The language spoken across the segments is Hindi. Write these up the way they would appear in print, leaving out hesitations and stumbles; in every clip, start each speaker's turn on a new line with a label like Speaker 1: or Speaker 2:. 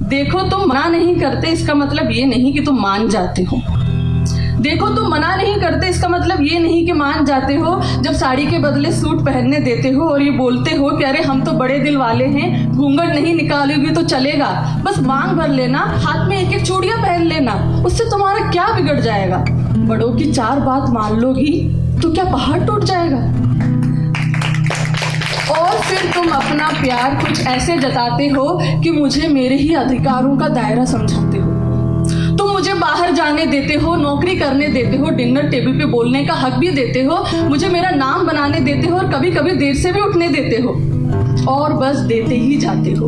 Speaker 1: देखो तुम मना नहीं करते इसका मतलब ये नहीं कि तुम मान जाते हो। देखो तुम मना नहीं करते इसका मतलब ये नहीं कि मान जाते हो। जब साड़ी के बदले सूट पहनने देते हो और ये बोलते हो कि अरे हम तो बड़े दिल वाले हैं, घूंघट नहीं निकालोगी तो चलेगा, बस मांग भर लेना, हाथ में एक एक चूड़ियां पहन लेना, उससे तुम्हारा क्या बिगड़ जाएगा। बड़ों की 4 बात मान लोगी तो क्या पहाड़ टूट जाएगा। और फिर तुम अपना प्यार कुछ ऐसे जताते हो कि मुझे मेरे ही अधिकारों का दायरा समझाते हो। तुम मुझे बाहर जाने देते हो, नौकरी करने देते हो, डिनर टेबल पे बोलने का हक भी देते हो, मुझे मेरा नाम बनाने देते हो और कभी कभी देर से भी उठने देते हो, और बस देते ही जाते हो।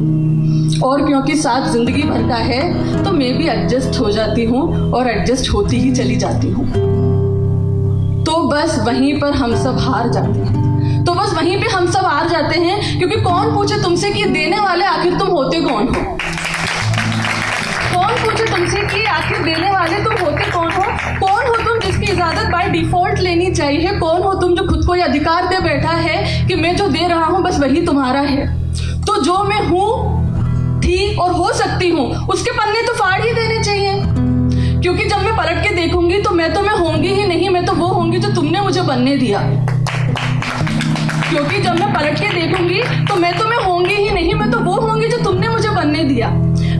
Speaker 1: और क्योंकि साथ जिंदगी भर का है तो मैं भी एडजस्ट हो जाती हूँ और एडजस्ट होती ही चली जाती हूँ। तो बस वहीं पर हम सब हार जाते हैं। तो बस वहीं पे हम सब हार जाते हैं, क्योंकि कौन पूछे तुमसे कि देने वाले आखिर तुम होते कौन हो। कौन पूछे तुमसे कि आखिर देने वाले तुम होते कौन हो। कौन हो तुम जिसकी इजाजत बाय डिफॉल्ट लेनी चाहिए। कौन हो तुम जो खुद को ये अधिकार दे बैठा है कि मैं जो दे रहा हूँ बस वही तुम्हारा है। तो जो मैं हूँ, थी और हो सकती हूँ, उसके पन्ने तो फाड़ ही देने चाहिए। क्योंकि जब मैं पलट के देखूंगी तो मैं होंगी ही नहीं, मैं तो वो होंगी जो तुमने मुझे बनने दिया। क्योंकि जब मैं पलट के देखूंगी तो मैं होंगी ही नहीं, मैं तो वो होंगी जो तुमने मुझे बनने दिया।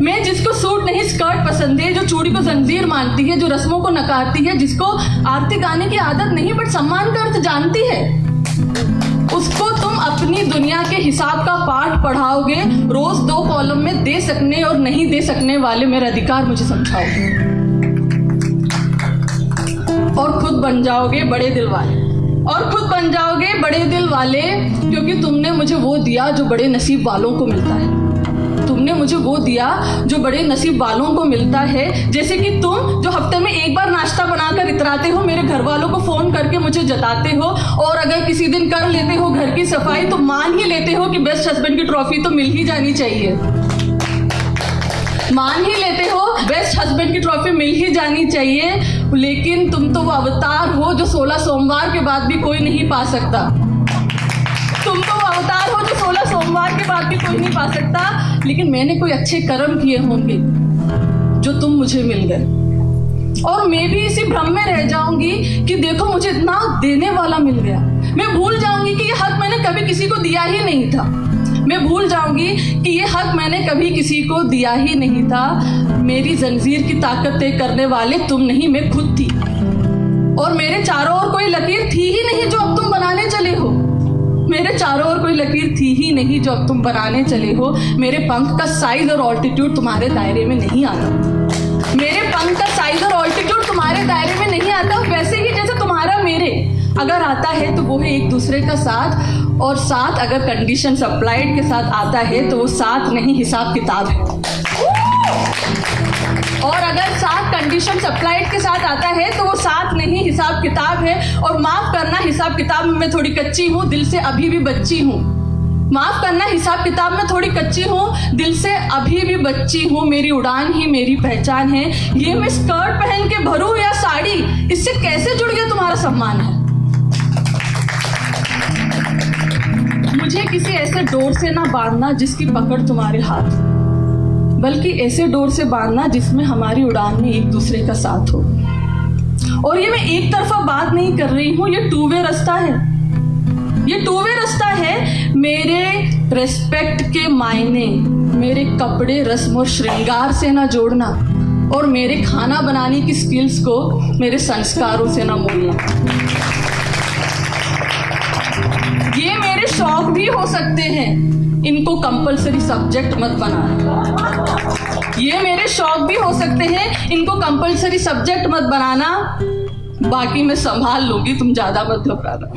Speaker 1: मैं जिसको सूट नहीं स्कर्ट पसंद है, जो चूड़ी को जंजीर मानती है, जो रस्मों को नकारती है, जिसको आरती गाने की आदत नहीं बट सम्मान का अर्थ जानती है, उसको तुम अपनी दुनिया के हिसाब का पाठ पढ़ाओगे। रोज 2 कॉलम में दे सकने और नहीं दे सकने वाले मेरे अधिकार मुझे समझाओगे, और खुद बन जाओगे बड़े दिल वाले। और खुद बन जाओगे बड़े दिल वाले, क्योंकि तुमने मुझे वो दिया जो बड़े नसीब वालों को मिलता है। तुमने मुझे वो दिया जो बड़े नसीब वालों को मिलता है। जैसे कि तुम जो हफ्ते में एक बार नाश्ता बनाकर इतराते हो, मेरे घर वालों को फोन करके मुझे जताते हो, और अगर किसी दिन कर लेते हो घर की सफाई तो मान ही लेते हो कि बेस्ट हस्बैंड की ट्रॉफी तो मिल ही जानी चाहिए। मान ही लेते हो बेस्ट हस्बैंड की ट्रॉफी मिल ही जानी चाहिए। लेकिन तुम तो वो अवतार हो जो 16 सोमवार के बाद भी कोई नहीं पा सकता। तुम तो वो अवतार हो जो 16 सोमवार के बाद भी कोई नहीं पा सकता। लेकिन मैंने कोई अच्छे कर्म किए होंगे जो तुम मुझे मिल गए, और मैं भी इसी भ्रम में रह जाऊंगी कि देखो मुझे इतना देने वाला मिल गया। मैं भूल जाऊंगी कि ये हक मैंने कभी किसी को दिया ही नहीं था। मैं भूल जाऊंगी कि ये हक मैंने कभी किसी को दिया ही नहीं था। मेरी जंजीर की ताकत तय करने वाले तुम नहीं, मैं खुद थी। और मेरे चारों ओर कोई लकीर थी ही नहीं जो अब तुम बनाने चले हो। मेरे चारों ओर कोई लकीर थी ही नहीं जो अब तुम बनाने चले हो। मेरे पंख का साइज और ऑल्टीट्यूड तुम्हारे दायरे में नहीं आता। मेरे पंख का साइज और ऑल्टीट्यूड तुम्हारे दायरे में नहीं आता। वैसे ही जैसे तुम्हारा मेरे अगर आता है तो वो है एक दूसरे का साथ, और साथ अगर कंडीशन अप्लाइड के साथ आता है तो वो साथ नहीं हिसाब किताब है। और अगर साथ कंडीशन अप्लाइड के साथ आता है तो वो साथ नहीं हिसाब किताब है। और माफ करना, हिसाब किताब में मैं थोड़ी कच्ची हूँ, दिल से अभी भी बच्ची हूँ। माफ करना, हिसाब किताब में थोड़ी कच्ची हूँ, दिल से अभी भी बच्ची हूँ। मेरी उड़ान ही मेरी पहचान है। ये मैं स्कर्ट पहन के भरूं या साड़ी, इससे कैसे जुड़ गया तुम्हारा सम्मान है। मुझे किसी ऐसे डोर से ना बांधना जिसकी पकड़ तुम्हारे हाथ, बल्कि ऐसे डोर से बांधना जिसमें हमारी उड़ान में एक दूसरे का साथ हो। और ये मैं एक तरफा बात नहीं कर रही हूँ, ये 2 वे रास्ता है। ये 2 वे रास्ता है। मेरे रेस्पेक्ट के मायने मेरे कपड़े, रस्म और श्रृंगार से ना जोड़ना, और मेरे खाना बनाने की स्किल्स को मेरे संस्कारों से ना मोड़ना। ये मेरे शौक भी हो सकते हैं, इनको कंपलसरी सब्जेक्ट मत बनाना। ये मेरे शौक भी हो सकते हैं, इनको कंपलसरी सब्जेक्ट मत बनाना। बाकी मैं संभाल लूंगी, तुम ज्यादा मत घबराना।